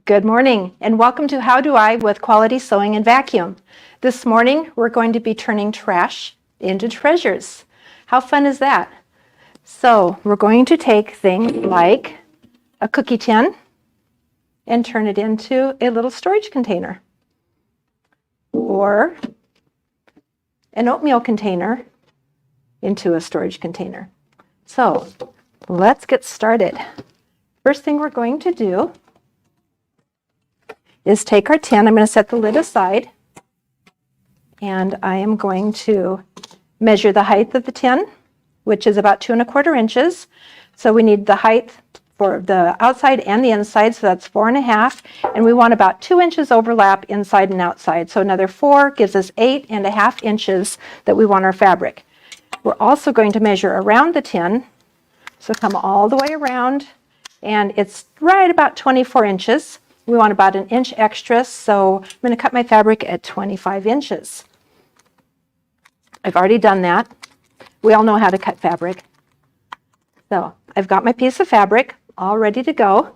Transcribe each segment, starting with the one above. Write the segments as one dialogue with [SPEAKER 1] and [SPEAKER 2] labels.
[SPEAKER 1] Good morning and welcome to How Do I with Quality Sewing and Vacuum. This morning we're going to be turning trash into treasures. How fun is that? So we're going to take things like a cookie tin and turn it into a little storage container, or an oatmeal container into a storage container. So let's get started. First thing we're going to do is take our tin. I'm going to set the lid aside, and I am going to measure the height of the tin, which is about 2 1/4 inches. So we need the height for the outside and the inside, so that's 4 1/2, and we want about 2 inches overlap inside and outside. So another 4 gives us 8 1/2 inches that we want our fabric. We're also going to measure around the tin, so come all the way around, and it's right about 24 inches. We want about an inch extra, so I'm going to cut my fabric at 25 inches. I've already done that. We all know how to cut fabric. So I've got my piece of fabric all ready to go.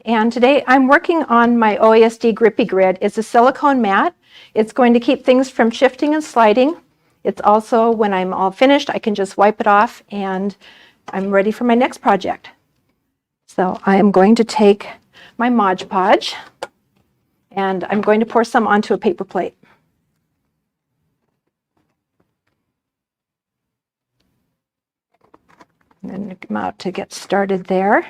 [SPEAKER 1] And today I'm working on my OASD Grippy Grid. It's a silicone mat. It's going to keep things from shifting and sliding. It's also, when I'm all finished, I can just wipe it off and I'm ready for my next project. So I am going to take my Mod Podge and I'm going to pour some onto a paper plate. And then come out to get started there.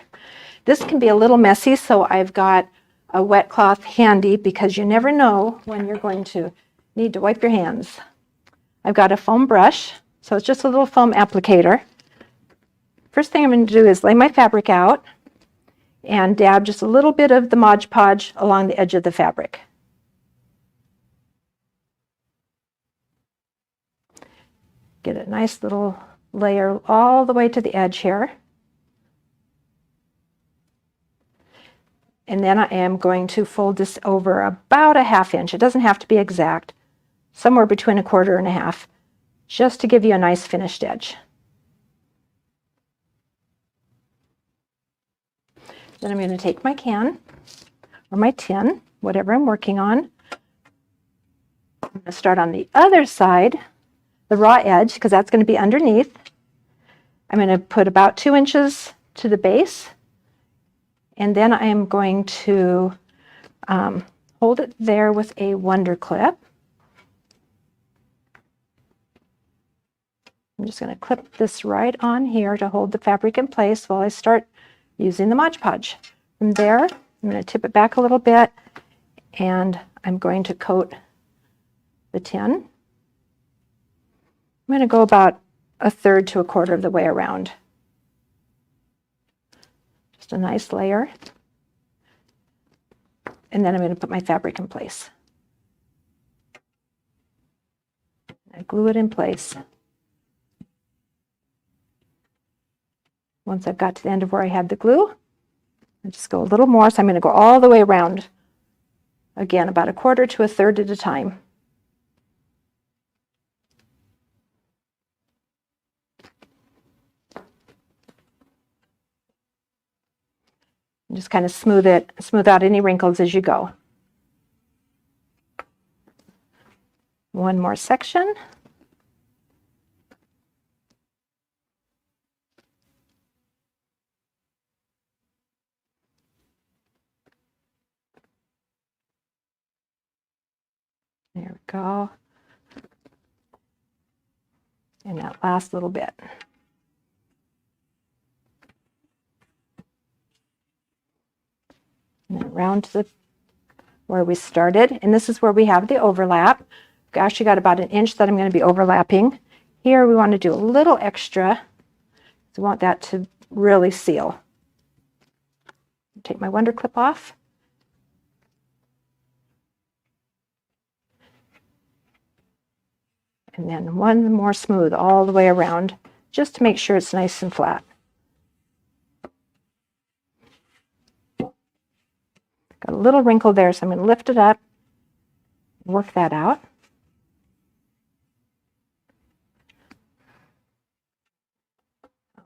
[SPEAKER 1] This can be a little messy, so I've got a wet cloth handy because you never know when you're going to need to wipe your hands. I've got a foam brush, so it's just a little foam applicator. First thing I'm going to do is lay my fabric out and dab just a little bit of the Mod Podge along the edge of the fabric. Get a nice little layer all the way to the edge here. And then I am going to fold this over about a 1/2 inch. It doesn't have to be exact, somewhere between 1/4 and 1/2, just to give you a nice finished edge. Then I'm going to take my can or my tin, whatever I'm working on. I'm going to start on the other side, the raw edge, because that's going to be underneath. I'm going to put about 2 inches to the base, and then I am going to hold it there with a Wonder Clip. I'm just going to clip this right on here to hold the fabric in place while I start using the Mod Podge. From there, I'm going to tip it back a little bit, and I'm going to coat the tin. I'm going to go about 1/3 to 1/4 of the way around. Just a nice layer. And then I'm going to put my fabric in place. I glue it in place. Once I've got to the end of where I had the glue, I just go a little more. So I'm going to go all the way around. Again, about 1/4 to 1/3 at a time. And just kind of smooth out any wrinkles as you go. One more section. There we go. And that last little bit. And then around to where we started. And this is where we have the overlap. We've actually got about 1 inch that I'm going to be overlapping. Here we want to do a little extra. So we want that to really seal. Take my Wonder Clip off. And then one more smooth all the way around, just to make sure it's nice and flat. Got a little wrinkle there, so I'm going to lift it up, work that out.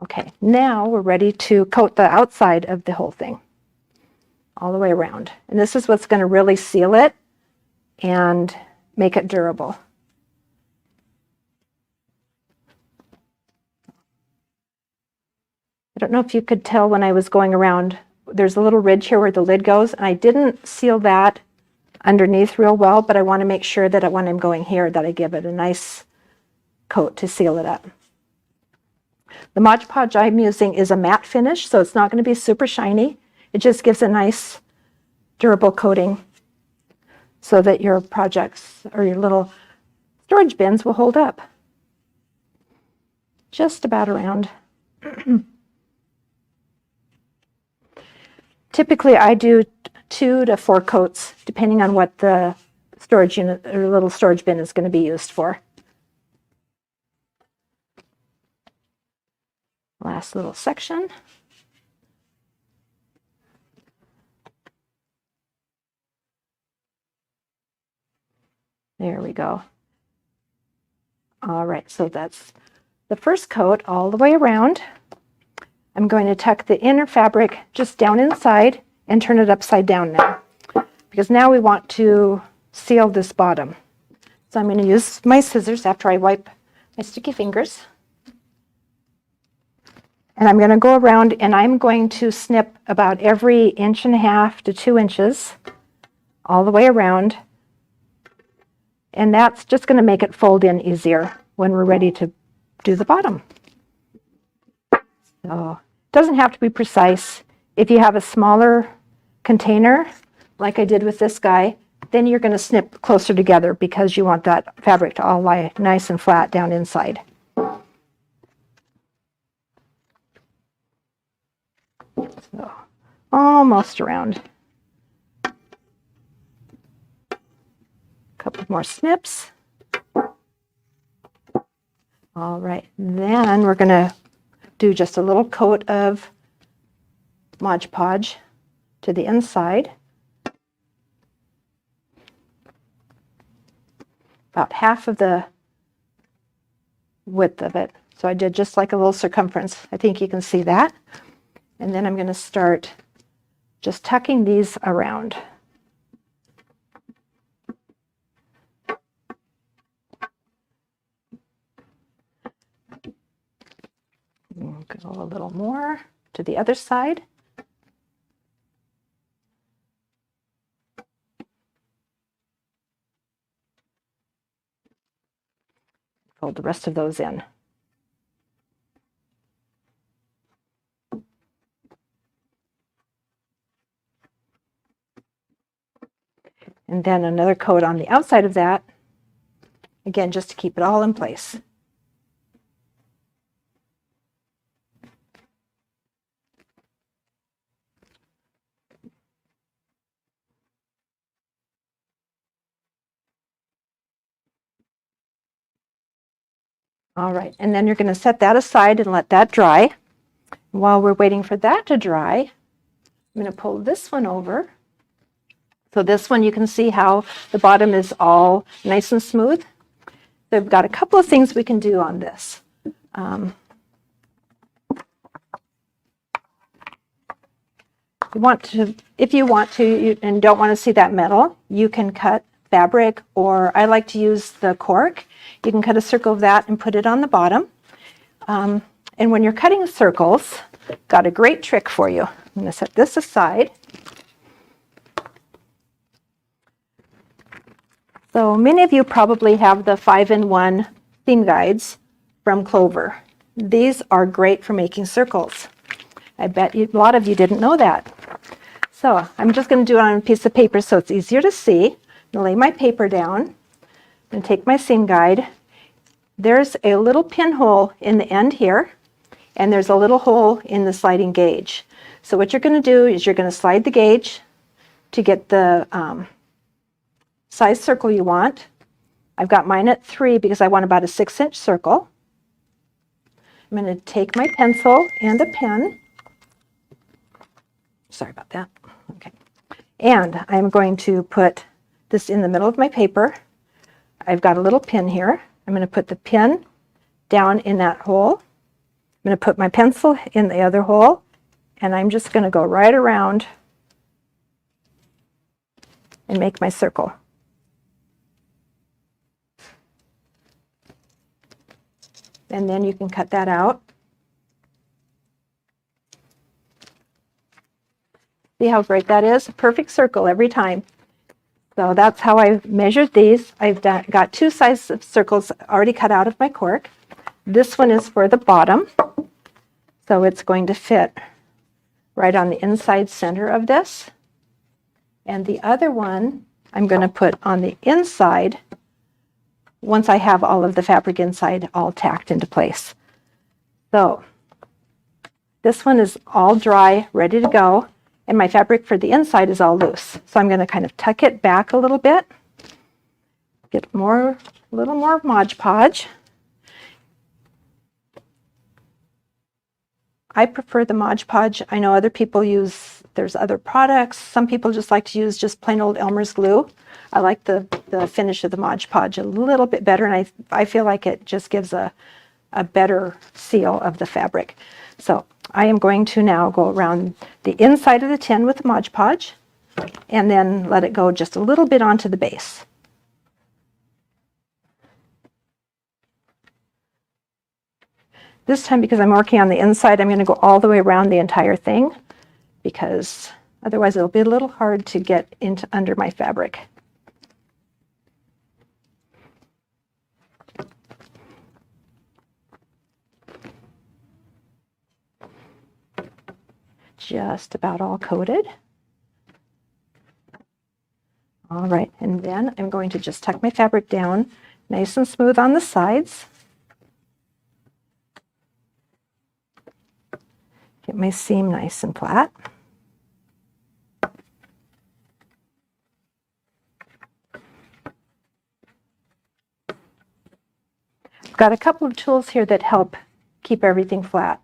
[SPEAKER 1] Okay, now we're ready to coat the outside of the whole thing. all the way around. And this is what's going to really seal it and make it durable. I don't know if you could tell when I was going around, there's a little ridge here where the lid goes, and I didn't seal that underneath real well, but I want to make sure that when I'm going here that I give it a nice coat to seal it up. The Mod Podge I'm using is a matte finish, so it's not going to be super shiny. It just gives a nice durable coating so that your projects or your little storage bins will hold up. Just about around. Typically, I do 2 to 4 coats, depending on what the storage unit or little storage bin is going to be used for. Last little section. There we go. All right, so that's the first coat all the way around. I'm going to tuck the inner fabric just down inside and turn it upside down now, because now we want to seal this bottom. So I'm going to use my scissors after I wipe my sticky fingers. And I'm going to go around and I'm going to snip about every 1.5 to 2 inches all the way around. And that's just going to make it fold in easier when we're ready to do the bottom. So it doesn't have to be precise. If you have a smaller container, like I did with this guy, then you're going to snip closer together because you want that fabric to all lie nice and flat down inside. So almost around. A couple more snips. All right, then we're going to do just a little coat of Mod Podge to the inside. About half of the width of it. So I did just like a little circumference. I think you can see that. And then I'm going to start just tucking these around. Go a little more to the other side. Fold the rest of those in. And then another coat on the outside of that, again, just to keep it all in place. All right, and then you're going to set that aside and let that dry. While we're waiting for that to dry, I'm going to pull this one over. So this one, you can see how the bottom is all nice and smooth. So we've got a couple of things we can do on this. If you want to and don't want to see that metal, you can cut fabric, or I like to use the cork. You can cut a circle of that and put it on the bottom. And when you're cutting circles, got a great trick for you. I'm going to set this aside. So many of you probably have the 5-in-1 theme guides from Clover. These are great for making circles. I bet a lot of you didn't know that. So I'm just going to do it on a piece of paper so it's easier to see. I'm going to lay my paper down and take my seam guide. There's a little pinhole in the end here, and there's a little hole in the sliding gauge. So what you're going to do is you're going to slide the gauge to get the size circle you want. I've got mine at 3 because I want about a 6-inch circle. I'm going to take my pencil and a pen. Sorry about that. Okay. And I'm going to put this in the middle of my paper. I've got a little pin here. I'm going to put the pin down in that hole. I'm going to put my pencil in the other hole, and I'm just going to go right around and make my circle. And then you can cut that out. See how great that is? A perfect circle every time. So that's how I've measured these. I've got two sizes of circles already cut out of my cork. This one is for the bottom, so it's going to fit right on the inside center of this. And the other one I'm going to put on the inside once I have all of the fabric inside all tacked into place. So this one is all dry, ready to go, and my fabric for the inside is all loose. So I'm going to kind of tuck it back a little bit, get a little more Mod Podge. I prefer the Mod Podge. I know other people there's other products. Some people just like to use just plain old Elmer's glue. I like the finish of the Mod Podge a little bit better, and I feel like it just gives a better seal of the fabric. So I am going to now go around the inside of the tin with the Mod Podge and then let it go just a little bit onto the base. This time, because I'm working on the inside, I'm going to go all the way around the entire thing, because otherwise it'll be a little hard to get under my fabric. Just about all coated. All right, and then I'm going to just tuck my fabric down nice and smooth on the sides. Get my seam nice and flat. I've got a couple of tools here that help keep everything flat.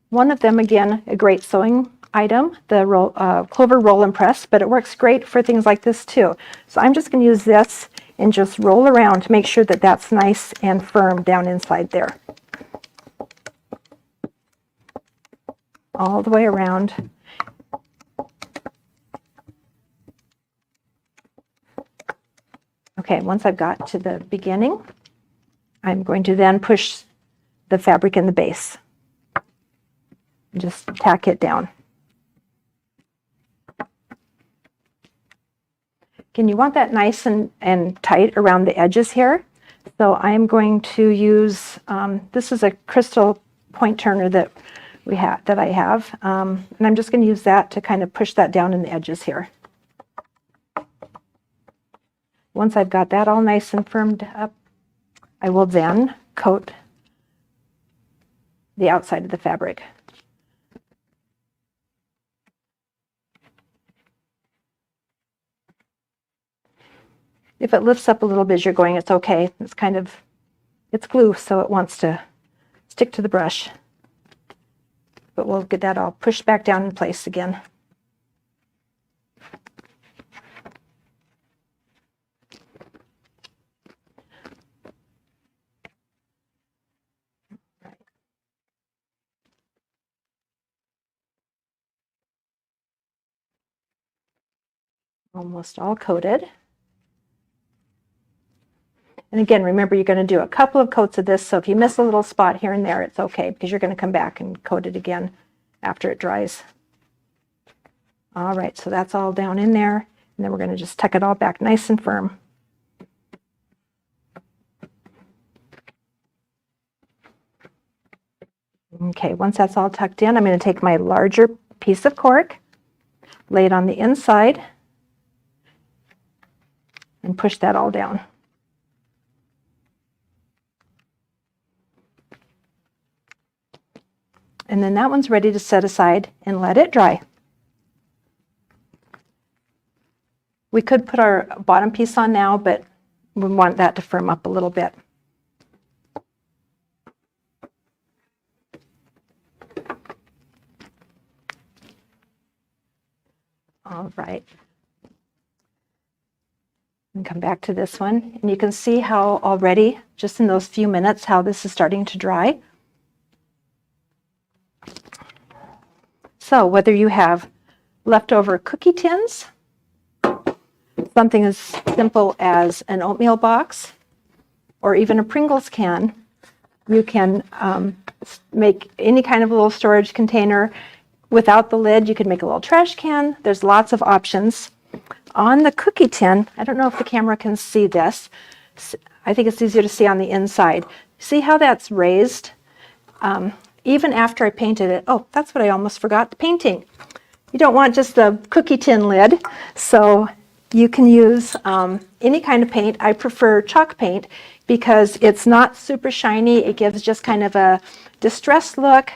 [SPEAKER 1] One of them, again, a great sewing item, the Clover Roll and Press, but it works great for things like this too. So I'm just going to use this and just roll around to make sure that that's nice and firm down inside there. All the way around. Okay, once I've got to the beginning, I'm going to then push the fabric in the base. Just tack it down. Again, you want that nice and tight around the edges here. So I'm going to use, this is a crystal point turner that I have, and I'm just going to use that to kind of push that down in the edges here. Once I've got that all nice and firmed up, I will then coat the outside of the fabric. If it lifts up a little bit as you're going, it's okay. It's glue, so it wants to stick to the brush. But we'll get that all pushed back down in place again. Almost all coated. And again, remember, you're going to do a couple of coats of this, so if you miss a little spot here and there, it's okay, because you're going to come back and coat it again after it dries. All right, so that's all down in there, and then we're going to just tuck it all back nice and firm. Okay, once that's all tucked in, I'm going to take my larger piece of cork, lay it on the inside, and push that all down. And then that one's ready to set aside and let it dry. We could put our bottom piece on now, but we want that to firm up a little bit. All right. And come back to this one, and you can see how already, just in those few minutes, how this is starting to dry. So whether you have leftover cookie tins, something as simple as an oatmeal box or even a Pringles can. You can make any kind of little storage container. Without the lid, you can make a little trash can. There's lots of options. On the cookie tin, I don't know if the camera can see this. I think it's easier to see on the inside. See how that's raised? Even after I painted it, oh, that's what I almost forgot, painting. You don't want just a cookie tin lid, so you can use any kind of paint. I prefer chalk paint because it's not super shiny. It gives just kind of a distressed look.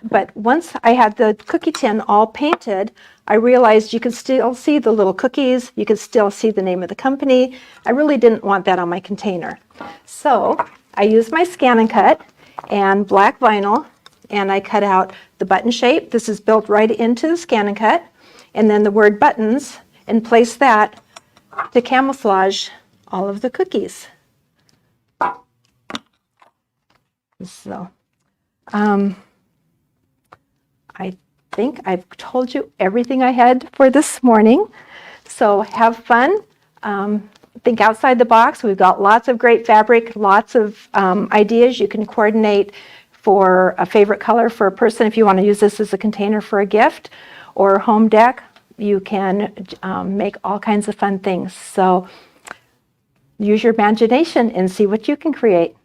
[SPEAKER 1] But once I had the cookie tin all painted, I realized you could still see the little cookies. You could still see the name of the company. I really didn't want that on my container. So I used my Scan and Cut and black vinyl, and I cut out the button shape. This is built right into the Scan and Cut. And then the word buttons, and place that to camouflage all of the cookies. So, I think I've told you everything I had for this morning. So have fun. Think outside the box. We've got lots of great fabric, lots of ideas. You can coordinate for a favorite color for a person if you want to use this as a container for a gift or home deck. You can make all kinds of fun things. So use your imagination and see what you can create.